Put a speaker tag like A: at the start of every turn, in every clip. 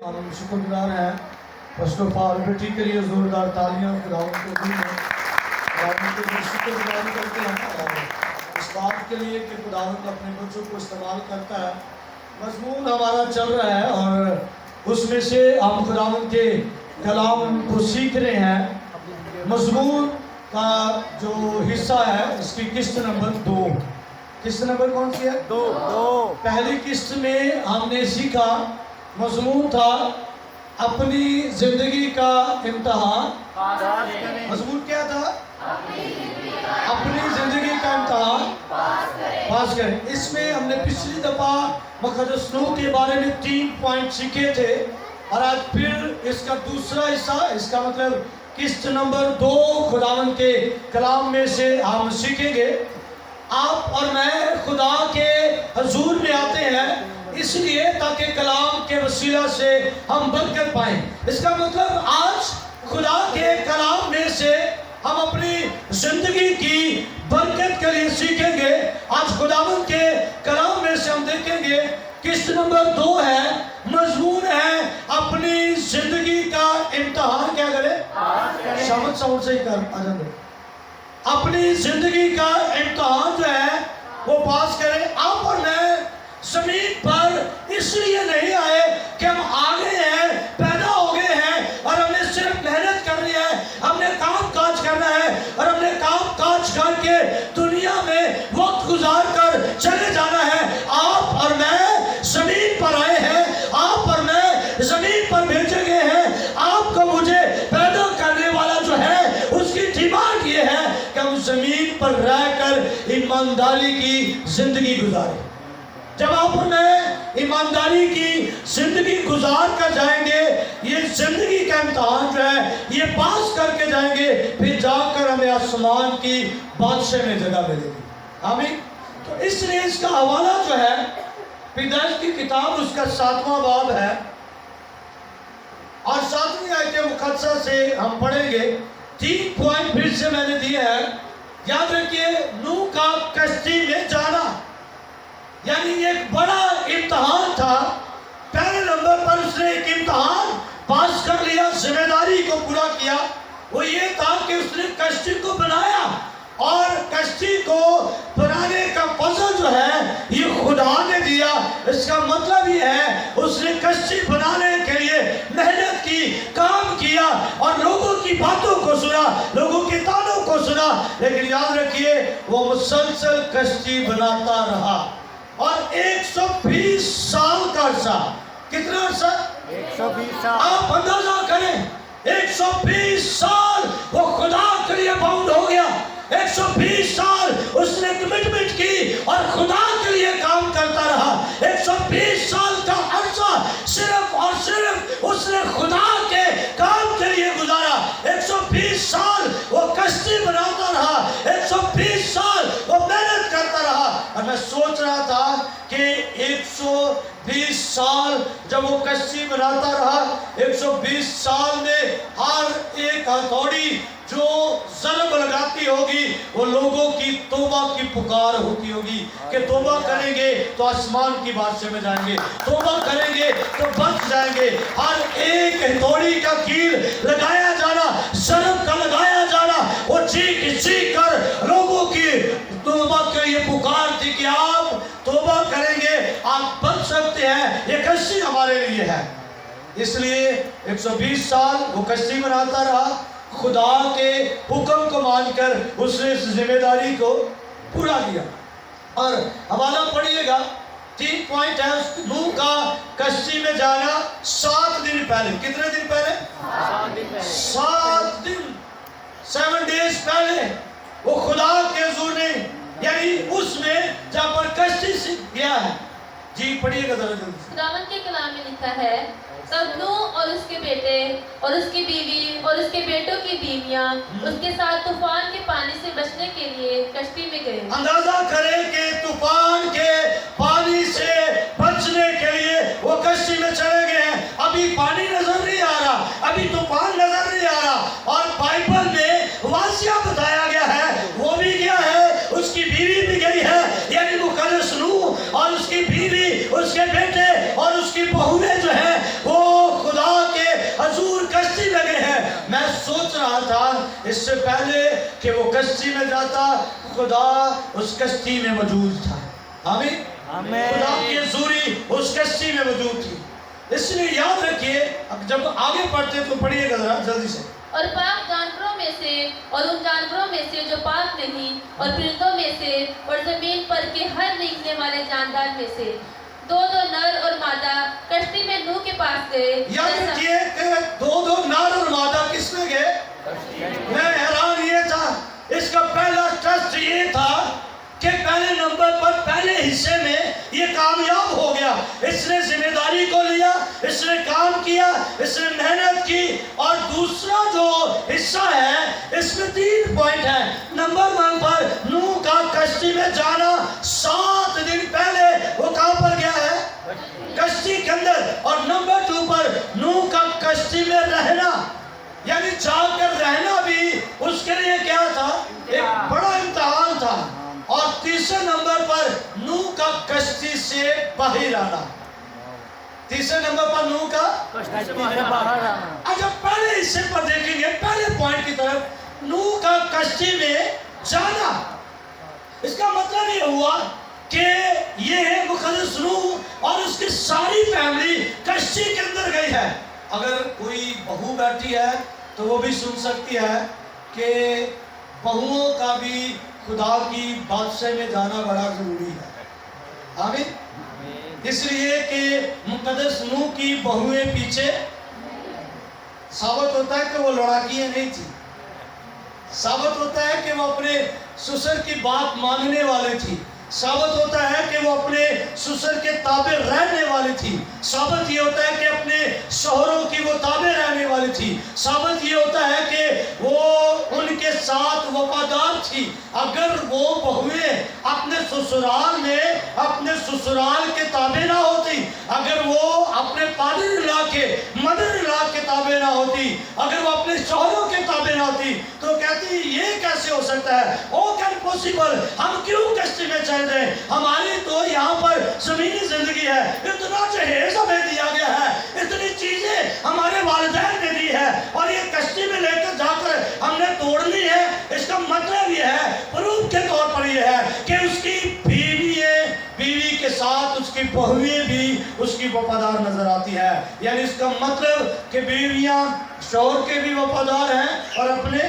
A: ہم شکر گزار ہیں فرسٹ آف آل بیٹی کے لیے زوردار تالیاں خداوند کو دی ہیں. خداوند کے لیے شکر گزاری کرتے ہیں اس بات کے لیے کہ خداوند اپنے بچوں کو استعمال کرتا ہے. مضمون ہمارا چل رہا ہے اور اس میں سے ہم خداوند کے کلام کو سیکھ رہے ہیں. مضمون کا جو حصہ ہے اس کی قسط نمبر 2. قسط نمبر کون سی ہے؟ 2. پہلی قسط میں ہم نے سیکھا مضمون تھا اپنی زندگی کا امتحان. مضمون کیا تھا؟ اپنی زندگی کا امتحان پاس کریں. اس میں ہم نے پچھلی دفعہ مقدس نوح کے بارے میں 3 پوائنٹ سیکھے تھے اور آج پھر اس کا دوسرا حصہ، اس کا مطلب قسط نمبر 2 خداوند کے کلام میں سے ہم سیکھیں گے. آپ اور میں خدا کے حضور میں آتے ہیں اس لیے تاکہ کلام کے وسیلہ سے ہم برکت پائیں. اس کا مطلب آج خدا کے کلام میں سے ہم اپنی زندگی کی برکت کے لیے سیکھیں گے. آج خداوند کے کلام میں سے ہم دیکھیں گے قسط نمبر 2 ہے، مضمون ہے اپنی زندگی کا امتحان کیا کرے؟ شامت ساؤنڈ سے ہی کر آجاندے. اپنی زندگی کا امتحان جو ہے وہ پاس کریں. آپ اور میں زمین پر اس لیے نہیں آئے کہ ہم آگے ہیں، پیدا ہو گئے ہیں اور ہم نے صرف محنت کرنی ہے، ہم نے کام کاج کرنا ہے اور ہم نے کام کاج کر کے دنیا میں وقت گزار کر چلے جانا ہے. آپ اور میں زمین پر آئے ہیں، آپ اور میں زمین پر بھیجے گئے ہیں. آپ کو مجھے پیدا کرنے والا جو ہے اس کی ڈیمانڈ یہ ہے کہ ہم زمین پر رہ کر ایمانداری کی زندگی گزاریں. جب آپ میں ایمانداری کی زندگی گزار کر جائیں گے، یہ زندگی کا امتحان جو ہے یہ پاس کر کے جائیں گے، پھر جا کر ہمیں آسمان کی بادشاہ میں جگہ ملے گی. آمین. تو اس لیے اس کا حوالہ جو ہے پیدائش کی کتاب اس کا 7واں باب ہے اور 7ویں آیت مقدسہ سے ہم پڑھیں گے. 3 پوائنٹ پھر سے میں نے دیے ہیں. یاد رکھیے نوح کا کشتی میں جانا یعنی ایک بڑا امتحان تھا. پہلے نمبر پر اس نے ایک امتحان پاس کر لیا، ذمہ داری کو پورا کیا. وہ یہ تھا کہ اس نے کشتی کو بنایا اور کشتی کو بنانے کا فضل جو ہے یہ خدا نے دیا. اس کا مطلب یہ ہے اس نے کشتی بنانے کے لیے محنت کی، کام کیا اور لوگوں کی باتوں کو سنا، لوگوں کے تانوں کو سنا. لیکن یاد رکھیے وہ مسلسل کشتی بناتا رہا اور 120 سال کا عرصہ. کتنا عرصہ؟ 120 سال. آپ اندازہ کریں 120 سال وہ خدا کے لیے باؤنڈ ہو گیا. 120 سال اس نے کمٹمنٹ کی اور خدا کے لیے کام کرتا رہا. 120 سال کا عرصہ صرف اور صرف اس نے خدا کے کام کے لیے گزارا. 120 سال وہ کشتی بناتا رہا، 120 سال وہ محنت کرتا رہا. اور میں سوچ رہا تھا کہ 120 سال جب وہ کشتی بناتا رہا، 120 سال میں ہر ایک ہتھوڑی جو ضرب لگاتی ہوگی وہ لوگوں کی توبہ کی پکار ہوتی ہوگی کہ توبہ کریں گے تو آسمان کی بادشاہ میں جائیں گے، توبہ کریں گے تو بچ جائیں گے. ہر ایک ہتھوڑی کا کیل لگایا جانا، ضرب کا لگایا جانا، وہ چیخ چیخ کر لوگوں کی توبہ کے یہ پکار تھی کہ آپ توبہ کریں گے، آپ بچ سکتے ہیں، یہ کشتی ہمارے لیے ہے. اس لیے 120 سال وہ کشتی بناتا رہا. خدا کے حکم کو مان کر اس نے اس ذمہ داری کو پورا کیا. اور حوالہ پڑھیے گا 3 پوائنٹ ہے نوح کا کشتی میں جانا 7 دن پہلے. کتنے دن پہلے؟ 7 دن، 7 days پہلے وہ خدا کے حضور نے یعنی اس میں جہاں پر کشتی سے گیا ہے. جی پڑھیے گا ذرا جلدی.
B: خداوند کے کلام میں لکھا ہے تب نوح اور اس کے بیٹے اور اس کی بیوی اور اس کے بیٹوں کی بیویاں اس کے ساتھ طوفان کے پانی سے بچنے کے لیے کشتی میں گئے.
A: اندازہ کریں کہ طوفان کے پانی سے بچنے کے لیے وہ کشتی میں چلے گئے ہیں. ابھی پانی نظر نہیں آ رہا، ابھی طوفان نظر نہیں آ رہا اور بائبل میں واضح بتایا گیا ہے وہ بھی گیا ہے، اس کی بیوی بھی گئی ہے. یعنی مقدس نوح اور اس کی بیوی، اس کے بیٹے اور اس کی بہویں جو ہیں وہ اس سے پہلے کہ وہ کشتی میں جاتا خدا اس کشتی میں موجود تھا. آمین. خدا کی حضوری اس کشتی میں موجود تھی. اس لیے یاد رکھیے اب جب آگے پڑھتے تو پڑھیے گا ذرا جلدی سے.
B: اور پاک جانوروں میں سے اور ان جانوروں میں سے جو پاک نہیں اور پرندوں میں سے اور زمین پر کے ہر رینگنے والے جاندار میں سے دو نر اور مادہ کشتی میں نوح کے پاس گئے.
A: یاد رکھیے کہ دو نر اور مادہ کس میں گئے؟ میں حیران یہ تھا، اس کا پہلا ٹیسٹ یہ تھا کہ پہلے نمبر پر پہلے حصے میں یہ کامیاب ہو گیا. اس نے ذمہ داری کو لیا، اس نے کام کیا، اس نے محنت کی. اور دوسرا جو حصہ ہے اس میں 3 پوائنٹ ہیں. نمبر 1 پر نوح کا کشتی میں جانا. 7 دن پہلے وہ کہاں پر گیا ہے؟ کشتی کے اندر. اور نمبر 2 پر نوح کا کشتی میں رہنا، یعنی جا کر رہنا بھی اس کے لیے کیا تھا؟ ایک بڑا امتحان تھا. اور تیسرے نمبر پر نوح کا کشتی سے باہر آنا. تیسرے نمبر پر نوح کا کشتی سے باہر آنا. اچھا پہلے حصے پر دیکھیں گے، پہلے پوائنٹ کی طرف نوح کا کشتی میں جانا. اس کا مطلب یہ ہوا کہ یہ مقدس نوح اور اس کی ساری فیملی کشتی کے اندر گئی ہے. اگر کوئی بہو بیٹھی ہے تو وہ بھی سن سکتی ہے کہ بہوؤں کا بھی خدا کی بادشاہ میں جانا بڑا ضروری ہے. آمین. اس لیے کہ مقدس نوح کی بہویں پیچھے ثابت ہوتا ہے کہ وہ لڑاکیاں نہیں تھی. ثابت ہوتا ہے کہ وہ اپنے سسر کی بات ماننے والے تھی. ثابت ہوتا ہے کہ وہ اپنے سسر کے تابع رہنے والی تھی. ثابت یہ ہوتا ہے کہ اپنے شوہروں کی وہ تابع رہنے والی تھی. ثابت یہ ہوتا ہے کہ وہ ان کے ساتھ وفادار تھی. اگر وہ بہویں اپنے سسرال میں اپنے سسرال کے تابع نہ ہوتی، اگر وہ اپنے فادر ان لا کے مدر ان لا کے تابع نہ ہوتی، اگر وہ اپنے شوہروں کے تابع نہ ہوتی تو کہتی یہ کیسے ہو سکتا ہے؟ او کین پاسبل، ہم کیوں کشتی میں چل دیں؟ ہماری تو یہاں پر زمینی زندگی ہے، اتنا جہیز ہمیں دیا گیا ہے، اتنی چیزیں ہمارے والدین نے دی ہے، اور یہ کشتی میں لے کر جا کر ہم نے توڑنی ہے. اس کا مطلب یہ ہے، پروف کے طور پر یہ ہے کہ اس کی بیوی کے ساتھ اس کی بہویں بھی اس کی وفادار نظر آتی ہے. یعنی اس کا مطلب کہ بیویاں شوہر کے بھی وفادار ہیں اور اپنے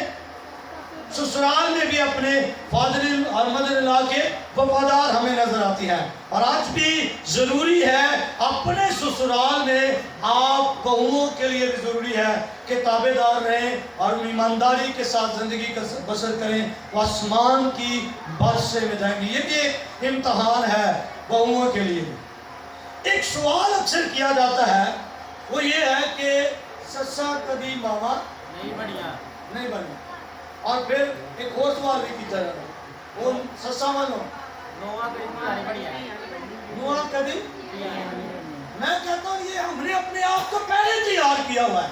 A: سسرال میں بھی اپنے فادر اور مدر لا کے وفادار ہمیں نظر آتی ہے. اور آج بھی ضروری ہے اپنے سسرال میں آپ بہوؤں کے لیے بھی ضروری ہے کہ تابع دار رہیں اور ایمانداری کے ساتھ زندگی کا بسر کریں. وہ آسمان کی بادشاہ میں جائیں گے. یہ بھی ایک امتحان ہے بہوؤں کے لیے. ایک سوال اکثر کیا جاتا ہے، وہ یہ ہے کہ سسا کبھی ماما نہیں بنی. اور پھر ایک اور سوال بھی کیا جاتا ہے، وہ سسا مانو نوح کبھی. میں کہتا ہوں یہ ہم نے اپنے آپ کو پہلے تیار کیا ہوا ہے.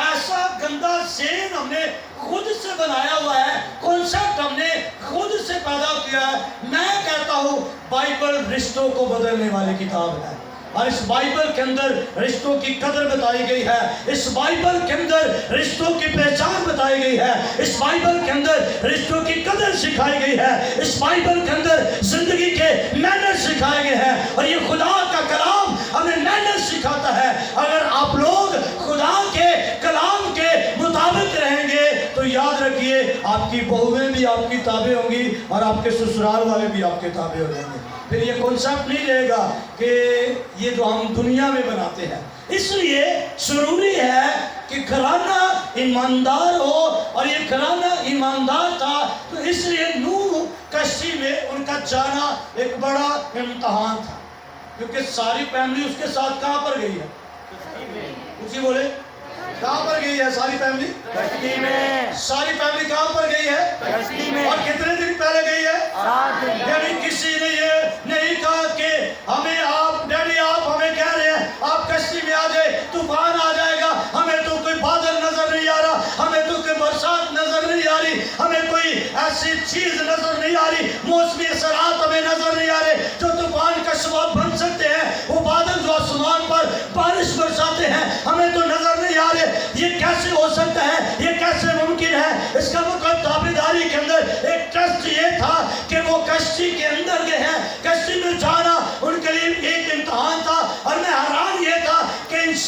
A: ایسا گندا ذہن ہم نے خود سے بنایا ہوا ہے، کنسپٹ ہم نے خود سے پیدا کیا ہے. میں کہتا ہوں بائبل رشتوں کو بدلنے والی کتاب ہے، اور اس بائبل کے اندر رشتوں کی قدر بتائی گئی ہے. اس بائبل کے اندر رشتوں کی پہچان بتائی گئی ہے. اس بائبل کے اندر رشتوں کی قدر سکھائی گئی ہے. اس بائبل کے اندر زندگی کے مینر سکھائے گئے ہیں، اور یہ خدا کا کلام ہمیں مینر سکھاتا ہے. اگر آپ لوگ خدا کے کلام کے مطابق رہیں گے تو یاد رکھیے آپ کی بہویں بھی آپ کی تابع ہوں گی اور آپ کے سسرال والے بھی آپ کے تابع ہو جائیں گے. پھر یہ کنسپٹ نہیں رہے گا کہ یہ جو ہم دنیا میں بناتے ہیں. اس لیے ضروری ہے کہ گھرانہ ایماندار ہو، اور یہ گھرانہ ایماندار تھا تو اس لیے نوح کشتی میں ان کا جانا ایک بڑا امتحان تھا، کیونکہ ساری فیملی اس کے ساتھ کہاں پر گئی ہے؟ اسی بولے کہاں پر گئی ہے ساری فیملی؟ کشتی میں. ساری فیملی کہاں پر گئی ہے؟ کشتی میں. اور کتنے دن پہلے گئی ہے؟ 7 دن. یعنی کسی نے یہ نہیں کہا کہ ہمیں آپ ڈیڈی آپ ہمیں کہہ رہے ہیں آپ کشتی میں آ جائے، طوفان آ جائے گا، ہمیں تو کوئی بادل نظر نہیں آ رہا، ہمیں تو کوئی برسات نظر نہیں آ رہی، ہمیں کوئی ایسی چیز نظر نہیں آ رہی، موسمی اثرات ہمیں نظر نہیں آ رہے جو طوفان کا سبب بن سکتے ہیں. وہ بادل جو آسمان پر بارش برساتے ہیں ہمیں تو نظر نہیں آ رہے. یہ کیسے ہو سکتا ہے؟ یہ کیسے ممکن ہے؟ اس کا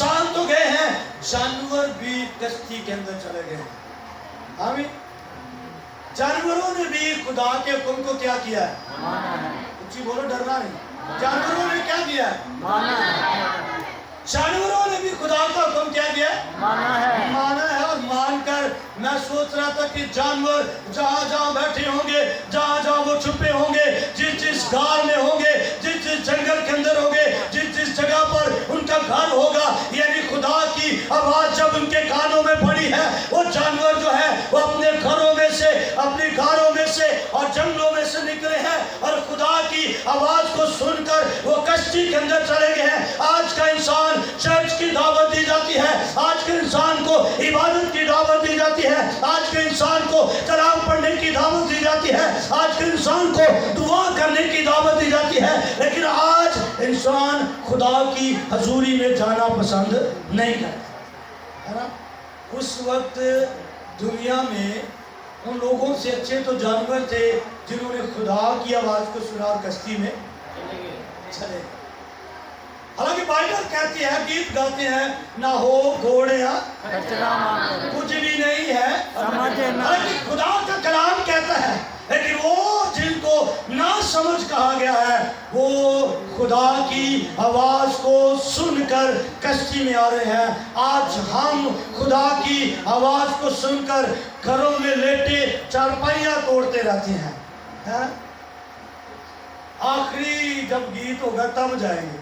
A: इंसान तो गए हैं, जानवर भी कश्ती के अंदर चले गए हैं। आमीन। जानवरों ने भी खुदा के हुक्म को क्या किया है? ऊंची बोलो, डरना नहीं। जानवरों ने क्या किया है? जानवरों ने भी खुदा का हुक्म क्या किया? माना है। और मानकर मैं सोच रहा था कि जानवर जहाँ जहाँ बैठे होंगे, जहाँ जहाँ वो छुपे होंगे, जिस जिस गार में होंगे, जिस जिस जंगल के अंदर होंगे, जिस जिस जगह पर उनका घर होगा, यानी खुदा की आवाज जब उनके कानों में पड़ी है, वो जानवर जो है वो अपने घरों में से, अपनी गारों में से और जंगलों में से निकले हैं और खुदा की आवाज को सुनकर वो कश्ती के अंदर चले गए हैं। आज का इंसान चर्च की दावत दी जाती है, आज के इंसान को इबादत की दावत दी जाती है, आज के इंसान को कलाम पढ़ने की दावत दी जाती है, आज के इंसान को दुआ करने की दावत दी जाती है, लेकिन आज इंसान खुदा की हजूरी में जाना पसंद नहीं करता, है ना। उस वक्त दुनिया में उन लोगों से अच्छे तो जानवर थे जिन्होंने खुदा की आवाज को सुना और कश्ती में चले गए। हालांकि बाइबल कहती है, गीत गाते हैं, ना हो घोड़ियां कुछ भी नहीं है, हालांकि खुदा का कलाम कहता है, लेकिन वो जिनको ना समझ कहा गया है वो खुदा की आवाज को सुनकर कश्ती में आ रहे हैं। आज हम खुदा की आवाज को सुनकर घरों में लेटे चारपाइयां तोड़ते रहते हैं। आखिरी जब गीत होगा तब जाएंगे,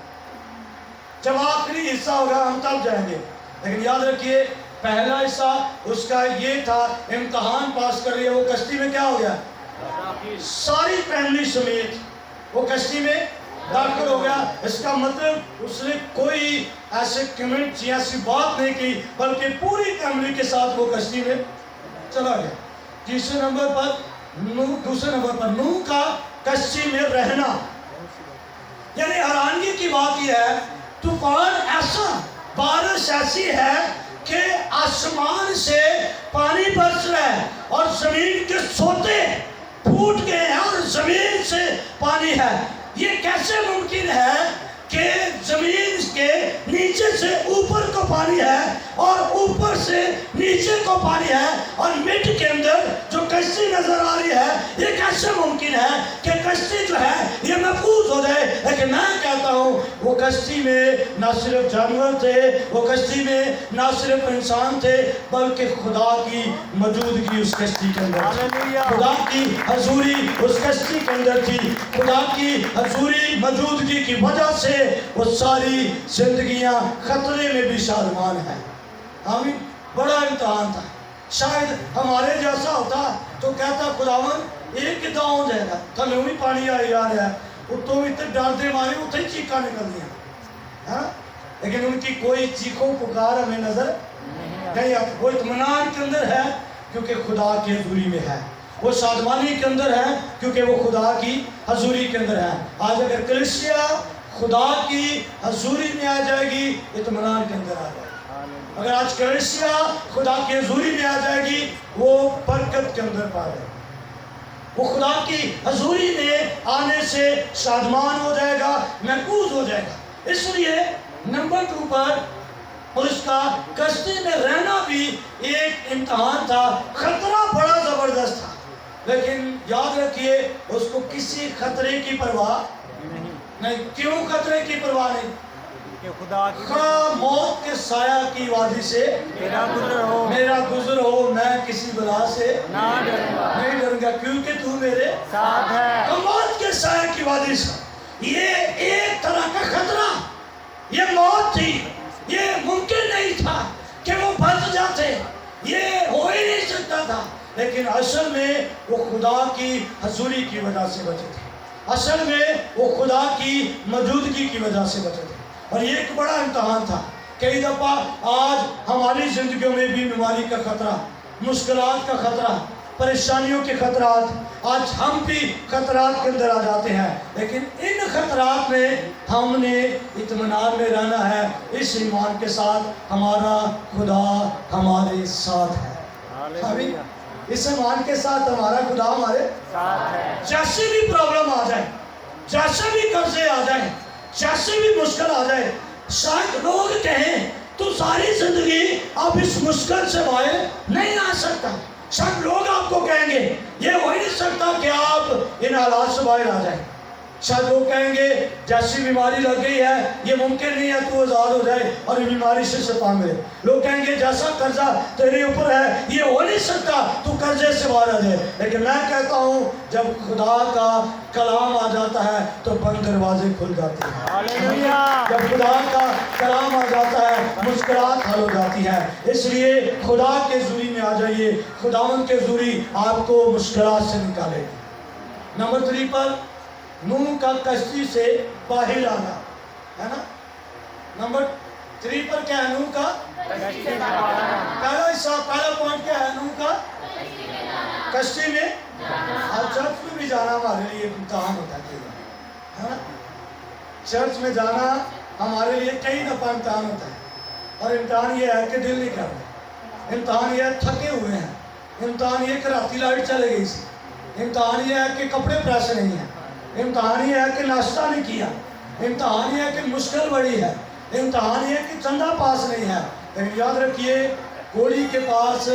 A: जब आखिरी हिस्सा होगा हम तब जाएंगे। लेकिन याद रखिए, पहला हिस्सा उसका ये था, इम्तिहान पास कर लिया, वो कश्ती में क्या हो गया? सारी फैमिली समेत वो कश्ती में दाखिल हो गया। इसका मतलब उसने कोई ऐसे कमेंट या ऐसी बात नहीं की, बल्कि पूरी फैमिली के साथ वो कश्ती में चला गया। दूसरे नंबर पर नूह का कश्ती में रहना, यानी हैरानगी की बात यह है, तूफान ऐसा, बारिश ऐसी है कि आसमान से पानी बरस रहा है और जमीन के सोते फूट गए हैं और जमीन से पानी है। ये कैसे मुमकिन है कि जमीन के नीचे से ऊपर को पानी है और ऊपर से नीचे को पानी है और मिड के अंदर जो कश्ती नजर आ रही है, ये कैसे मुमकिन है कि कश्ती जो है ये महफूज हो जाए। लेकिन मैं कहता हूँ वो कश्ती में ना सिर्फ जानवर थे, वो कश्ती में ना सिर्फ इंसान थे, बल्कि खुदा की मौजूदगी उस कश्ती के अंदर थी, खुदा की हजूरी उस कश्ती के अंदर थी। खुदा की हजूरी मौजूदगी की वजह से वो सारी जिंदगियां खतरे में भी शादमान है। आमीन। बड़ा इम्तिहान था। शायद हमारे जैसा होता तो कहता, खुदावन एक कितना हो जाएगा, थल्लों भी पानी आ रहा है, उत्तों भी डरते मारे उठे चीखा निकल दिया, लेकिन उनकी कोई चीखों पुकार हमें नजर नहीं आती। वो इत्मीनान के अंदर है क्योंकि खुदा की हजूरी में है, वो सादमानी के अंदर है क्योंकि वो खुदा की हजूरी के अंदर है। आज अगर कलीसिया खुदा की हजूरी में आ जाएगी, इत्मीनान के अंदर आ जाएगी। अगर आज कलीसिया खुदा की हजूरी में आ जाएगी, वो बरकत के अंदर पा जाएगी। वो खुदा की हजूरी में आने से शादमान हो जाएगा, महफूज हो जाएगा। इसलिए नंबर 2 पर उसका कश्ती में रहना भी एक इम्तिहान था, खतरा बड़ा जबरदस्त था, लेकिन याद रखिए उसको किसी खतरे की परवाह नहीं। क्यों खतरे की परवाह नहीं? खुदा मौत के साया की वादी से मेरा गुजर हो, मैं किसी बला से नहीं डरूंगा क्योंकि तू मेरे साथ है। मौत के साया की वादी से ये एक तरह का खतरा, ये मौत थी, ये मुमकिन नहीं था कि वो बच जाते, ये हो ही नहीं सकता था। लेकिन असल में वो खुदा की हजूरी की वजह से बचे थे, असल में वो खुदा की मौजूदगी की वजह से बचे थे। और ये एक बड़ा इम्तहान था। कई दफ़ा आज हमारी ज़िंदगियों में भी बीमारी का खतरा, मुश्किलात का खतरा, परेशानियों के खतरात, आज हम भी खतरात के अंदर आ जाते हैं, लेकिन इन खतरात में हमने इत्मीनान में रहना है, इस ईमान के साथ हमारा खुदा हमारे साथ है। अभी इस ईमान के साथ हमारा खुदा हमारे साथ है। जैसे भी प्रॉब्लम आ जाए, जैसे भी कर्जे आ जाए, जैसे भी मुश्किल आ जाए, शायद लोग कहें मुश्किल से बाहर नहीं आ सकता। सब लोग आपको कहेंगे ये हो ही नहीं सकता कि आप इन हालात से बाहर आ जाए। शायद लोग कहेंगे जैसी बीमारी लग गई है ये मुमकिन नहीं है तू आज़ाद हो जाए और इस बीमारी से शैतान मिले। लोग कहेंगे जैसा कर्जा तेरे ऊपर है ये हो नहीं सकता तू कर्जे से बाहर आ जाए। लेकिन मैं कहता हूँ जब खुदा का कलाम आ जाता है तो बंद दरवाजे खुल जाते हैं।
C: हालेलुया।
A: जब खुदा का कलाम आ जाता है मुश्किलात हल हो जाती है। इसलिए खुदा के ज़ुरी में आ जाइए, खुदावंद के ज़ुरी आपको मुश्किलात से निकालेगी। नंबर 3 पर नूह का कश्ती से बाहर आना, है ना। नंबर 3 पर क्या है? नूह का पहला हिस्सा, पहला पॉइंट क्या है? नूह का कश्ती में। और चर्च में भी जाना हमारे लिए इम्तिहान होता है ना। चर्च में जाना हमारे लिए कई दफ़ा इम्तिहान होता है। और इम्तिहान ये है कि दिल नहीं कर रहा, इम्तिहान ये है थके हुए हैं, इम्तिहान ये कि राती लाइट चले गई सी, इम्तिहान ये है कि कपड़े प्रेस नहीं है, इम्तिहान ये है कि नाश्ता नहीं किया, इम्तिहान ये है कि मुश्किल बड़ी है, इम्तिहान ये है कि चंदा पास नहीं है। लेकिन याद रखिए कोड़ी के पास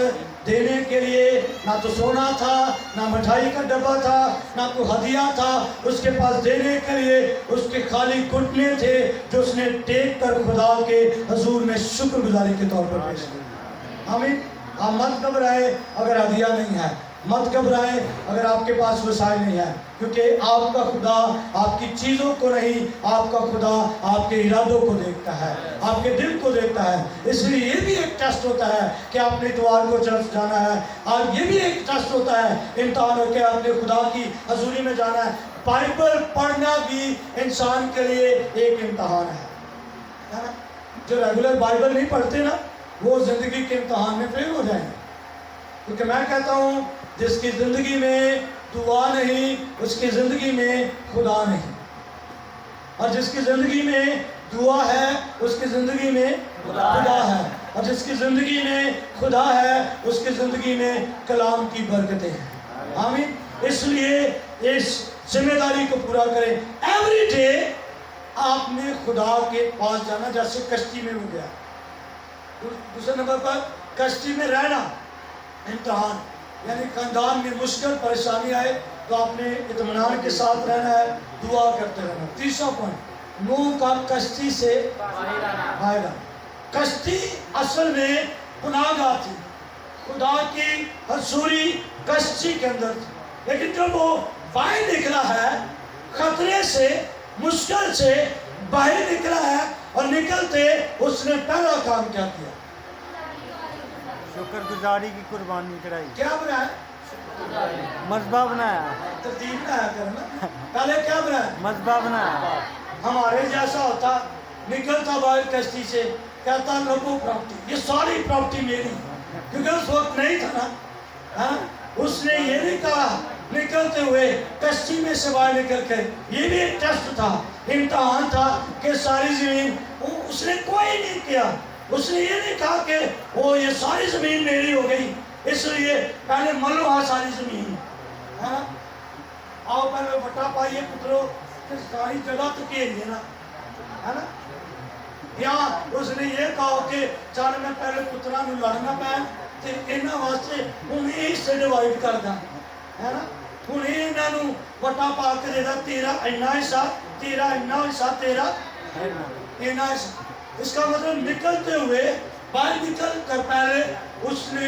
A: देने के लिए ना तो सोना था, ना मिठाई का डब्बा था, ना कोई हदिया था। उसके पास देने के लिए उसके खाली घुटने थे जो उसने टेक कर खुदा के हजूर में शुक्रगुजारी के तौर पर पेश किए। आमीन। आप मत घबराए अगर हदिया नहीं है, मत घबराएं अगर आपके पास वसाइल नहीं है, क्योंकि आपका खुदा आपकी चीज़ों को नहीं, आपका खुदा आपके इरादों को देखता है, आपके दिल को देखता है। इसलिए ये भी एक टेस्ट होता है कि आपने इतवार को चर्च जाना है, और ये भी एक टेस्ट होता है इम्तिहान हो के आपने खुदा की हजूरी में जाना है। बाइबल पढ़ना भी इंसान के लिए एक इम्तिहान है ना। जो रेगुलर बाइबल नहीं पढ़ते ना वो ज़िंदगी के इम्तिहान में फेल हो जाएंगे। क्योंकि मैं कहता हूँ जिसकी ज़िंदगी में दुआ नहीं उसकी ज़िंदगी में खुदा नहीं, और जिसकी ज़िंदगी में दुआ है उसकी ज़िंदगी में खुदा है, और जिसकी ज़िंदगी में खुदा है उसकी ज़िंदगी में कलाम की बरकतें हैं। आमीन। इसलिए इस जिम्मेदारी को पूरा करें। एवरी डे आपने खुदा के पास जाना, जैसे कश्ती में हो गया। दूसरे नंबर पर कश्ती में रहना इम्तिहान, यानी खानदान में मुश्किल परेशानी आए तो आपने इत्मीनान के साथ रहना है, दुआ करते रहना। तीसरा पॉइंट नूह का कश्ती से बाहर। कश्ती असल में गुनाहगार थी, खुदा की हजूरी कश्ती के अंदर थी, लेकिन जब वो बाहर निकला है खतरे से मुश्किल से बाहर निकला है और निकलते उसने पहला काम क्या किया?
C: शुक्रगुजारी की कुर्बानी चढ़ाई।
A: क्या बनाया?
C: मज़बा बनाया।
A: तरतीब बनाया करना। पहले क्या बनाया?
C: मज़बा बनाया।
A: हमारे जैसा होता निकलता बाहर कश्ती से कहता लोगों प्रॉपर्टी, ये सारी प्रॉपर्टी मेरी, क्योंकि उस वक्त नहीं था ना। हाँ? उसने ये नहीं कहा निकलते हुए कश्ती में से बाहर निकल कर, ये भी एक टेस्ट था, इम्तिहान था कि सारी ज़मीन उसने कोई नहीं किया। उसने ये नहीं कहा कि वो ये सारी ज़मीन मेरी हो गई इसलिए पहले मलो हाँ सारी ज़मीन, है ना। आओ पहले बटा पाइए पुत्रों, सारी जगह तो घेरिए ना, है ना। या उसने ये कहा कि चल मैं पहले पुत्रा नूं लड़ना पै ते इन्हां वास्ते हुण हिस्से डिवाइड कर दा, है ना। हुण इन्हां नूं बटा पा के देदा, तेरा इन्ना हिस्सा, तेरा इन्ना हिस्सा, तेरा इन्ना हिस्सा। इसका मतलब निकलते हुए बाहर निकल कर पहले उसने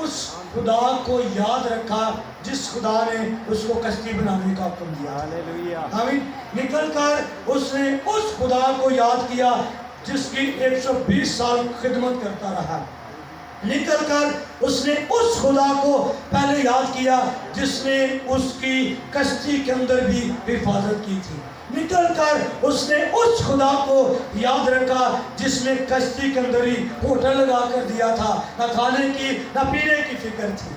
A: उस खुदा को याद रखा जिस खुदा ने उसको कश्ती बनाने का हुक्म दिया।
C: हालेलुया।
A: आमीन। निकल कर उसने उस खुदा को याद किया जिसकी 120 साल खिदमत करता रहा। निकल कर उसने उस खुदा को पहले याद किया जिसने उसकी कश्ती के अंदर भी हिफाजत की थी। निकल कर उसने उस खुदा को याद रखा जिसने कश्ती के अंदर ही होटल लगा कर दिया था, न खाने की न पीने की फिक्र थी।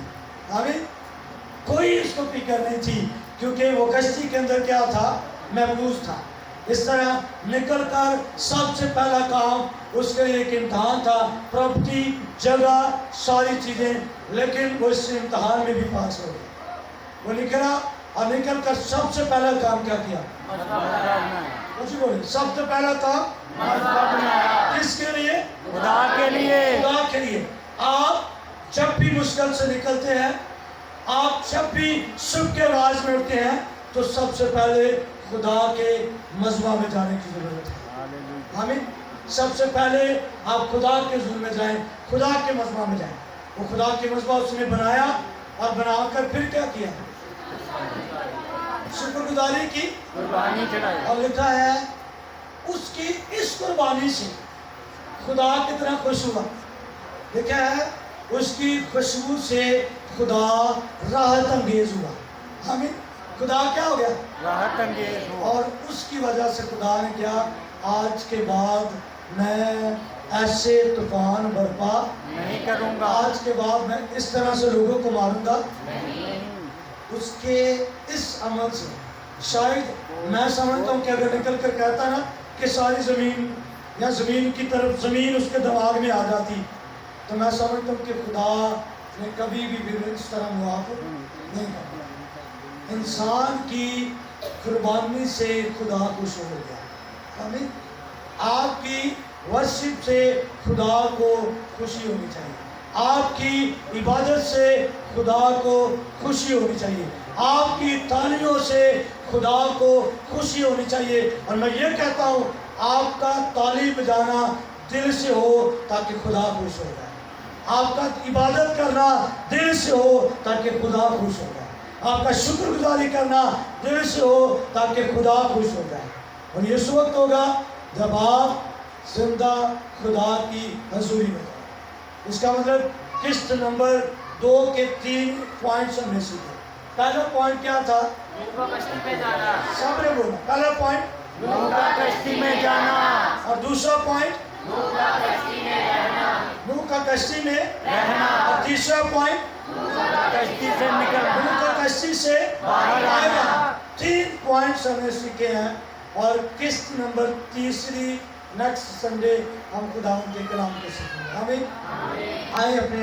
A: आमीन। कोई इसको फिक्र नहीं थी क्योंकि वो कश्ती के अंदर क्या था? महफूज था। इस तरह निकल कर सबसे पहला काम उसके लिए एक इम्तहान था, प्रॉपर्टी, जगह, सारी चीज़ें, लेकिन वो इस इम्तहान में भी पास हो गया। वो निकला और निकल कर सबसे पहला काम क्या किया? कुछ बोले। सबसे पहला काम किसके लिए?
C: खुदा के लिए।
A: खुदा के लिए। आप जब भी मुश्किल से निकलते हैं, आप जब भी सुख के राज में उठते हैं, तो सबसे पहले खुदा के मजमा में जाने की जरूरत है।
C: हालेलुया।
A: आमीन। सबसे पहले आप खुदा के हुजूर में जाएं, खुदा के मजमा में जाएं। वो खुदा के मजमा उसने बनाया और बनाकर फिर क्या किया? शुक्रगुजारी की
C: कुर्बानी चढ़ाई।
A: और लिखा है उसकी इस कुर्बानी से खुदा कितना खुश हुआ। लिखा है उसकी खुशबू से खुदा राहत अंगेज हुआ। हमें खुदा क्या हो गया?
C: राहत अंगेज हो।
A: और उसकी वजह से खुदा ने क्या, आज के बाद मैं ऐसे तूफान बर्पा
C: नहीं करूंगा।
A: आज के बाद मैं इस तरह से लोगों को मारूंगा।
C: नहीं।
A: उसके इस अमल से शायद मैं समझता हूँ कि अगर निकल कर कहता ना कि सारी ज़मीन या ज़मीन की तरफ ज़मीन उसके दिमाग में आ जाती, तो मैं समझता हूँ कि खुदा ने कभी भी इस तरह मुआफ़ नहीं करता। इंसान की कुर्बानी से खुदा खुश हो गया। आमीन। आपकी वर्शिप से खुदा को खुशी होनी चाहिए, आपकी इबादत से खुदा को खुशी होनी चाहिए, आपकी तालियों से खुदा को खुशी होनी चाहिए। और मैं ये कहता हूँ आपका ताली बजाना दिल से हो ताकि खुदा खुश हो जाए, आपका इबादत करना दिल से हो ताकि खुदा खुश हो जाए, आपका शुक्रगुजारी करना दिल से हो ताकि खुदा खुश हो जाए। और ये उस वक्त होगा जब आप जिंदा खुदा की हजूरी में जाए। इसका मतलब किस्त नंबर 2 के 3 पॉइंट्स हमने सीखे। पहला पॉइंट क्या था? सबने बोला। पहला पॉइंट
C: नूह कश्ती में जाना।
A: और दूसरा पॉइंट नूह का कश्ती में
C: रहना।
A: और तीसरा पॉइंट
C: कश्ती से निकलना।
A: नूह का कश्ती से
C: बाहर आना।
A: 3 पॉइंट्स हमने सीखे हैं। और किस्त नंबर तीसरी नेक्स्ट संडे हम खुदा के कलाम को सीखेंगे। हमें आए अपने